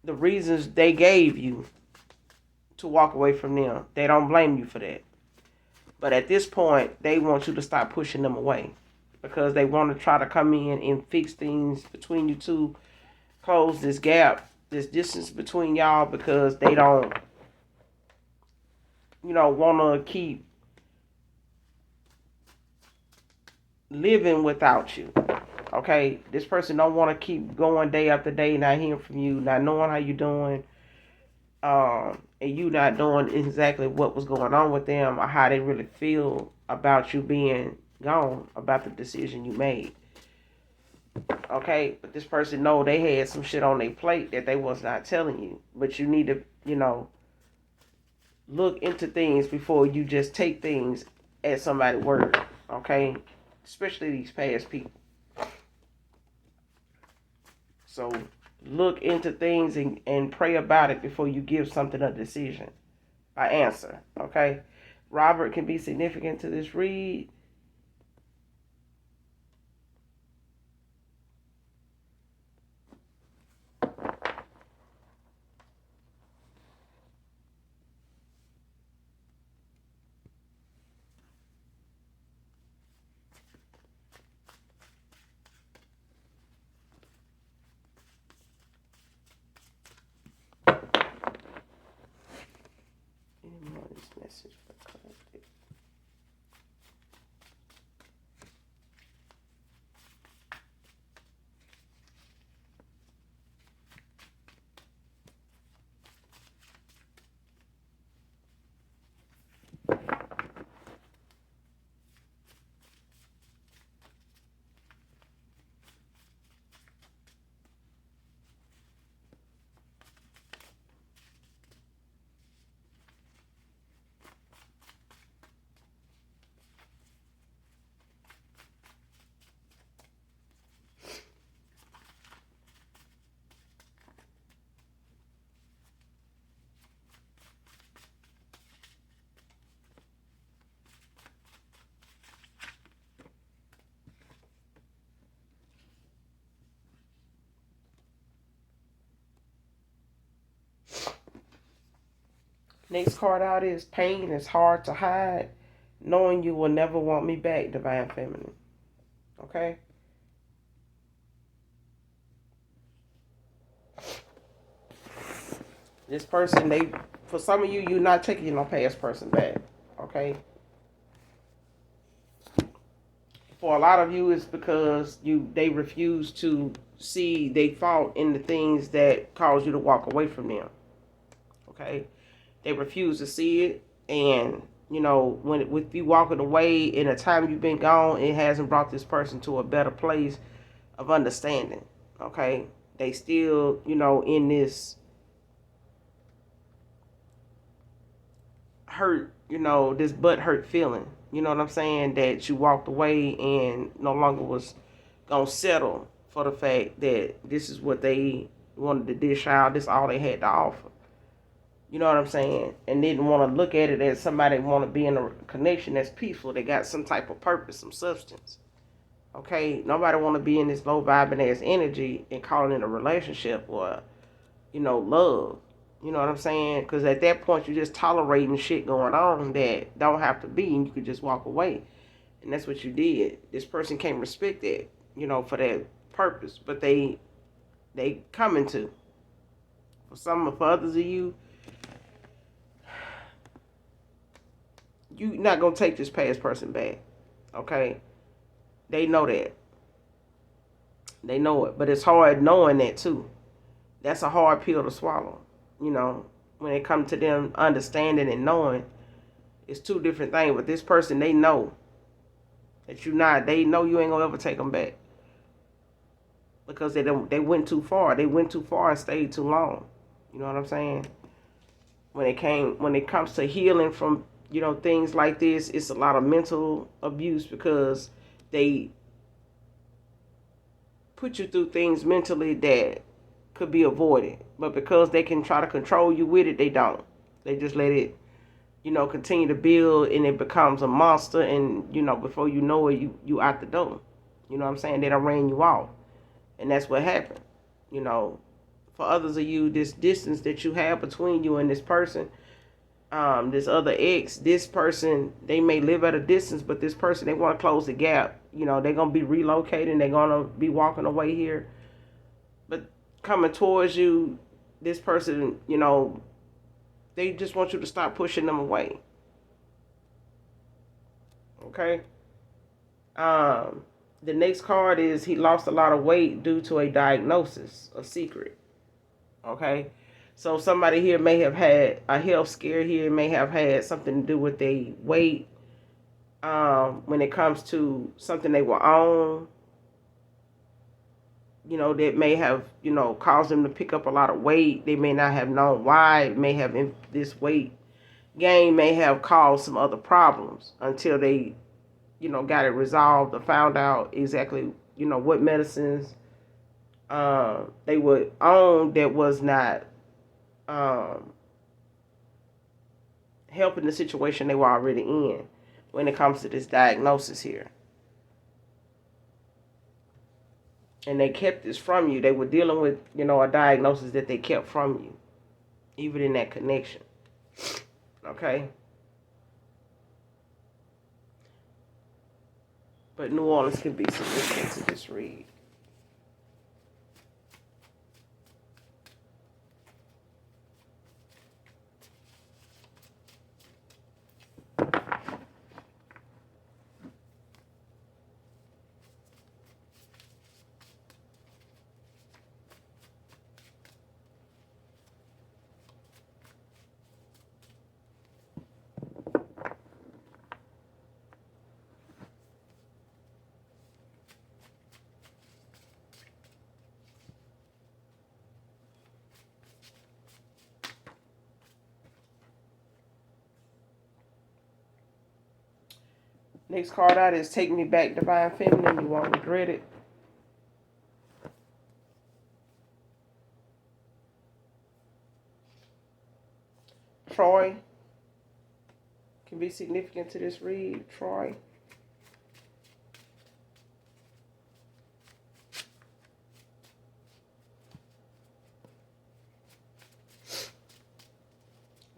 the reasons they gave you to walk away from them, they don't blame you for that. But at this point, they want you to stop pushing them away because they want to try to come in and fix things between you two, close this gap, this distance between y'all because they don't, want to keep living without you. Okay, this person don't want to keep going day after day, not hearing from you, not knowing how you doing, and you not knowing exactly what was going on with them or how they really feel about you being gone, about the decision you made. Okay, but this person know they had some shit on their plate that they was not telling you, but you need to, look into things before you just take things as somebody's word. Okay, especially these past people. So look into things and pray about it before you give something a decision. An answer. Okay? Robert can be significant to this read. Any more of this message for collective? Next card out is pain is hard to hide. Knowing you will never want me back, Divine Feminine. Okay? This person, for some of you, you're not taking no past person back. Okay? For For a lot of you, it's because they refuse to see they fault in the things that cause you to walk away from them. Okay, they refuse to see it, and when with you walking away in a time you've been gone, it hasn't brought this person to a better place of understanding. Okay, they still in this hurt, this butt hurt feeling. You know what I'm saying? That you walked away and no longer was gonna settle for the fact that this is what they wanted to dish out. This is all they had to offer. You know what I'm saying? And didn't want to look at it as somebody want to be in a connection that's peaceful. They got some type of purpose, some substance. Okay? Nobody want to be in this low vibing ass energy and calling it a relationship or, love. You know what I'm saying? Because at that point, you're just tolerating shit going on that don't have to be, and you could just walk away. And that's what you did. This person can't respect that, for that purpose. But they coming to. For others of you, you're not going to take this past person back. Okay? They know that. They know it. But it's hard knowing that, too. That's a hard pill to swallow. When it comes to them understanding and knowing, it's two different things. But this person, they know that they know you ain't going to ever take them back. Because they went too far. They went too far and stayed too long. You know what I'm saying? When it comes to healing from things like this, it's a lot of mental abuse because they put you through things mentally that could be avoided. But because they can try to control you with it, they don't. They just let it, continue to build, and it becomes a monster, and, before you know it, you out the door. You know what I'm saying? They done ran you off. And that's what happened. For others of you, this distance that you have between you and this person, this other ex, this person, they may live at a distance, but this person, they want to close the gap. They're going to be relocating. They're going to be walking away here. But coming towards you, this person, they just want you to stop pushing them away. Okay? The next card is he lost a lot of weight due to a diagnosis, a secret. Okay? So somebody here may have had a health scare here, may have had something to do with their weight. When it comes to something they were on, that may have, caused them to pick up a lot of weight. They may not have known why. It may have, this weight gain may have caused some other problems until they, got it resolved or found out exactly, what medicines they were on that was not helping the situation they were already in when it comes to this diagnosis here. And they kept this from you. They were dealing with, a diagnosis that they kept from you, even in that connection. Okay? But New Orleans can be significant to this read. Next card out is Take Me Back, Divine Feminine. You won't regret it. Troy can be significant to this read. Troy.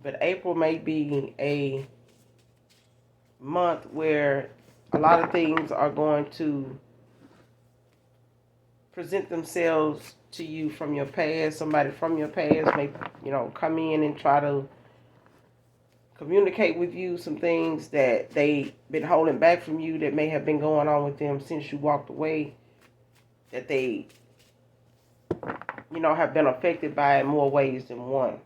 But April may be a month where a lot of things are going to present themselves to you from your past. Somebody from your past may, come in and try to communicate with you some things that they been holding back from you that may have been going on with them since you walked away, that they, have been affected by it more ways than one.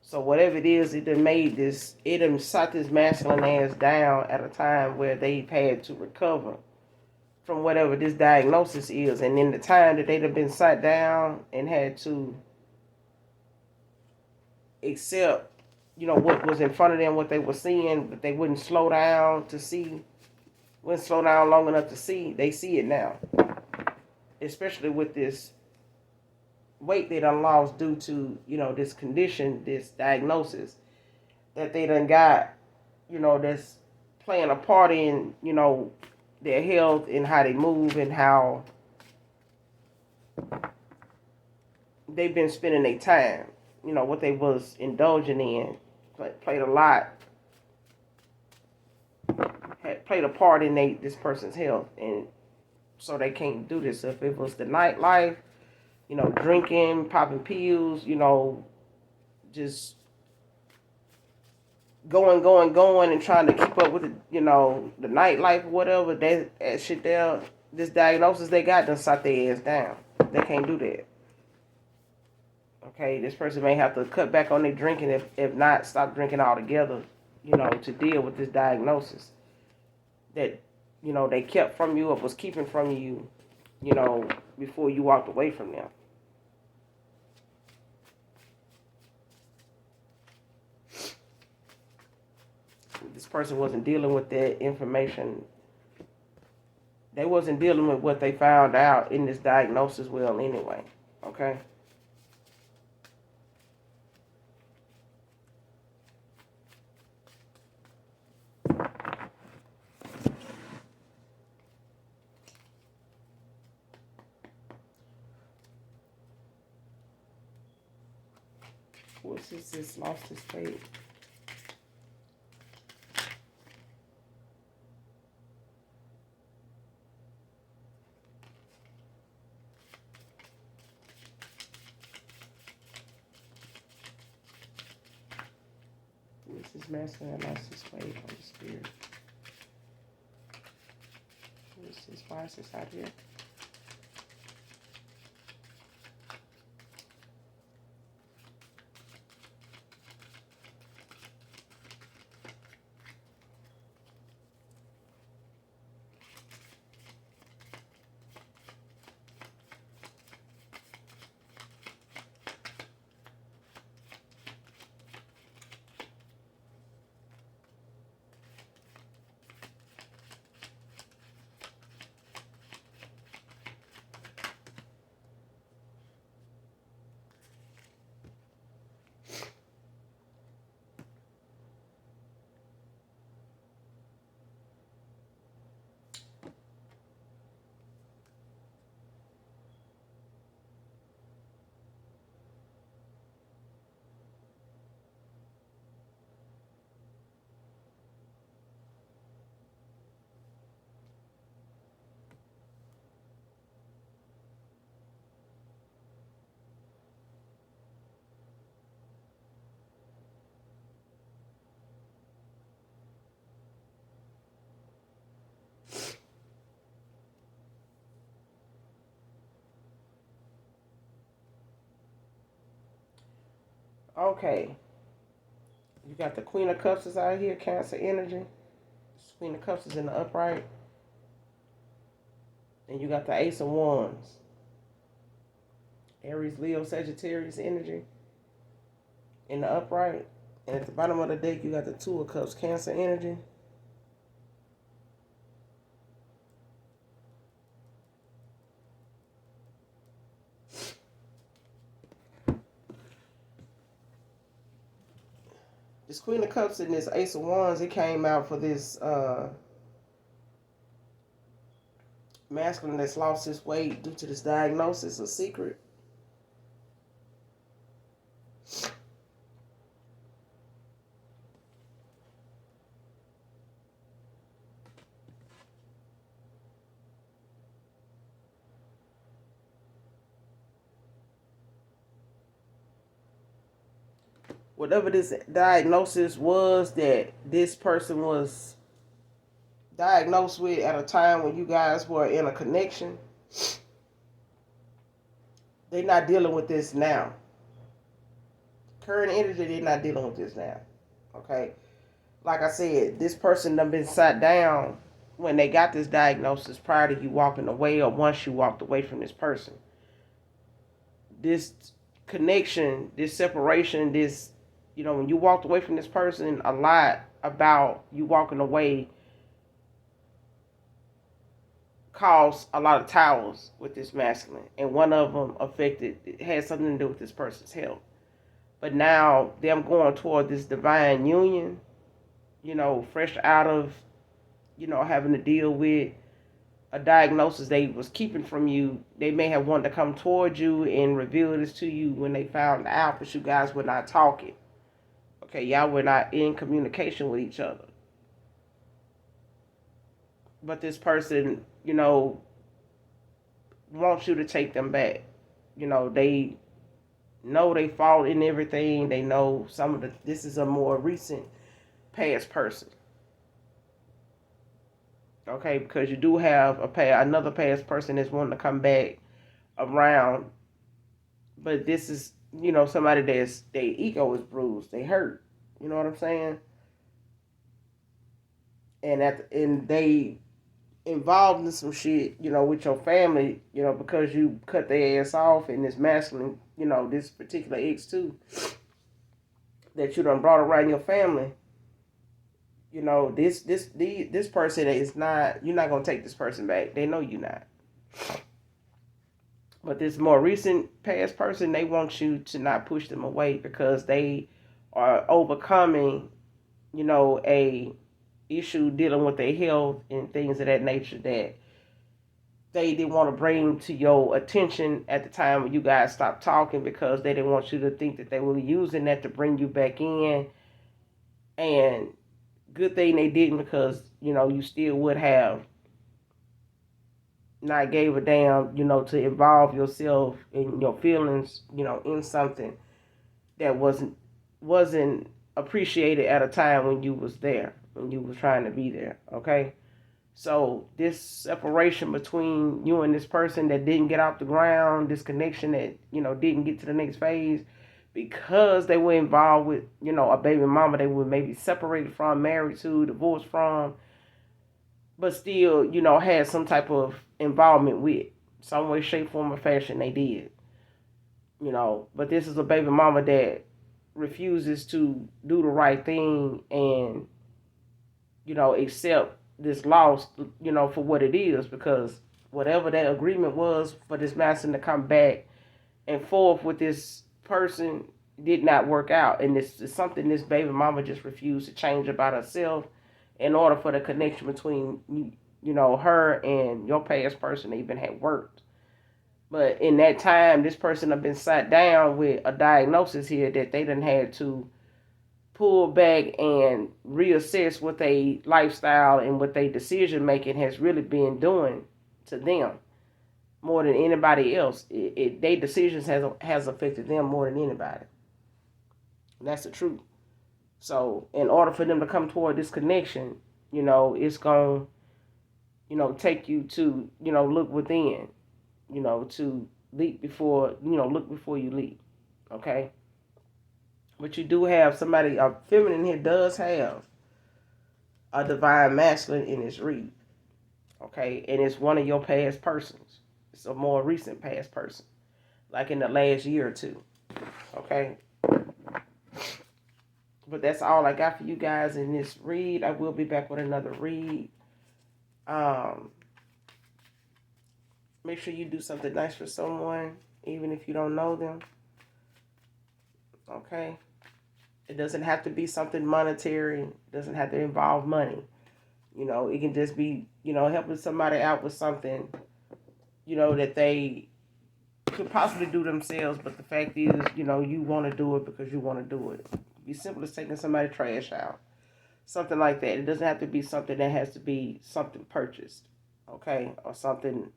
So whatever it is, it done shot this masculine ass down at a time where they've had to recover from whatever this diagnosis is. And in the time that they'd have been sat down and had to accept, what was in front of them, what they were seeing, but they wouldn't slow down to see, wouldn't slow down long enough to see, they see it now. Especially with this weight they done lost due to, this condition, this diagnosis that they done got, that's playing a part in, their health and how they move and how they've been spending their time, what they was indulging in, played a lot, had played a part in this person's health, and so they can't do this. So if it was the nightlife, drinking, popping pills, just going, and trying to keep up with the nightlife or whatever, that shit there, this diagnosis they got done shot their ass down. They can't do that. Okay, this person may have to cut back on their drinking, if not stop drinking altogether, to deal with this diagnosis that, they kept from you or was keeping from you, before you walked away from them. This person wasn't dealing with that information. They wasn't dealing with what they found out in this diagnosis well anyway. Okay? What's this lost his faith? This is masculine lost his faith on the spirit. Why is this out here? Okay. You got the Queen of Cups is out here, Cancer energy. Queen of Cups is in the upright. And you got the Ace of Wands. Aries, Leo, Sagittarius energy in the upright. And at the bottom of the deck, you got the Two of Cups, Cancer energy. This Queen of Cups and this Ace of Wands, it came out for this masculine that's lost his weight due to this diagnosis, a secret. whatever this diagnosis was that this person was diagnosed with at a time when you guys were in a connection, they're not dealing with this now. Current energy, they're not dealing with this now. Okay? Like I said, this person done been sat down when they got this diagnosis prior to you walking away or once you walked away from this person. This connection, this separation, this, when you walked away from this person, a lot about you walking away caused a lot of towers with this masculine. And one of them it had something to do with this person's health. But now them going toward this divine union, fresh out of, having to deal with a diagnosis they was keeping from you. They may have wanted to come toward you and reveal this to you when they found out, but you guys were not talking. Okay, y'all were not in communication with each other. But this person, wants you to take them back. They know they fault in everything. They know this is a more recent past person. Okay, because you do have another past person that's wanting to come back around, but this is somebody that's their ego is bruised, they hurt. You know what I'm saying? And they involved in some shit, with your family, because you cut their ass off, and this masculine, this particular ex too, that you done brought around your family. This person is not. You're not gonna take this person back. They know you're not. But this more recent past person, they want you to not push them away because they are overcoming, a issue dealing with their health and things of that nature that they didn't want to bring to your attention at the time when you guys stopped talking, because they didn't want you to think that they were using that to bring you back in. And good thing they didn't, because you still would have not gave a damn, to involve yourself and your feelings, in something that wasn't appreciated at a time when you was there, when you was trying to be there. Okay, so this separation between you and this person that didn't get off the ground, this connection that didn't get to the next phase, because they were involved with a baby mama they were maybe separated from, married to, divorced from, but still had some type of involvement with, some way, shape, form, or fashion they did. But this is a baby mama that refuses to do the right thing and accept this loss, for what it is, because whatever that agreement was for this master to come back and forth with this person did not work out. And this is something this baby mama just refused to change about herself in order for the connection between her and your past person even had worked. But in that time, this person have been sat down with a diagnosis here that they done had to pull back and reassess what they lifestyle and what they decision making has really been doing to them more than anybody else. Their decisions has affected them more than anybody. And that's the truth. So in order for them to come toward this connection, it's going to take you to look within, to leap before look before you leap. Okay. But you do have somebody, a feminine here does have a divine masculine in its read. Okay, and it's one of your past persons. It's a more recent past person, like in the last year or two. Okay. But that's all I got for you guys in this read. I will be back with another read. Make sure you do something nice for someone, even if you don't know them. Okay. It doesn't have to be something monetary. It doesn't have to involve money. It can just be, helping somebody out with something, that they could possibly do themselves. But the fact is, you want to do it because you want to do it. It'd be simple as taking somebody's trash out. Something like that. It doesn't have to be something that has to be something purchased. Okay. Or something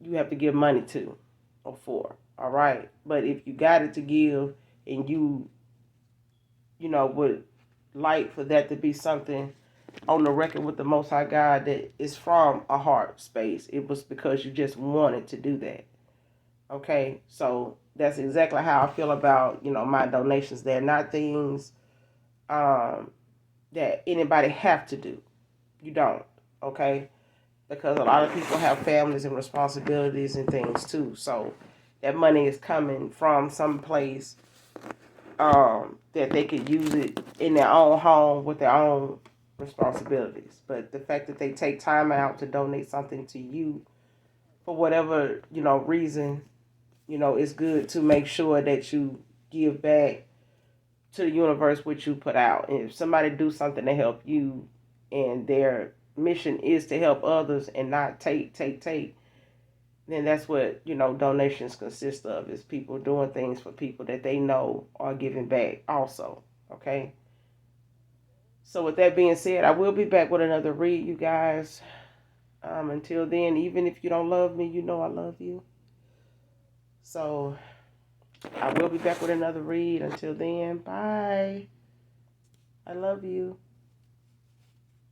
you have to give money to or for. All right. But if you got it to give, and would like for that to be something on the record with the Most High God that is from a heart space. It was because you just wanted to do that. Okay, so that's exactly how I feel about my donations. They're not things that anybody have to do. You don't. Okay, because a lot of people have families and responsibilities and things too. So that money is coming from some place that they could use it in their own home with their own responsibilities. But the fact that they take time out to donate something to you for whatever reason, it's good to make sure that you give back to the universe what you put out. And if somebody do something to help you, and their mission is to help others and not take, then that's what donations consist of, is people doing things for people that they know are giving back also. Okay, so with that being said, I will be back with another read, you guys. Until then, even if you don't love me, I love you. So I will be back with another read. Until then, bye. I love you.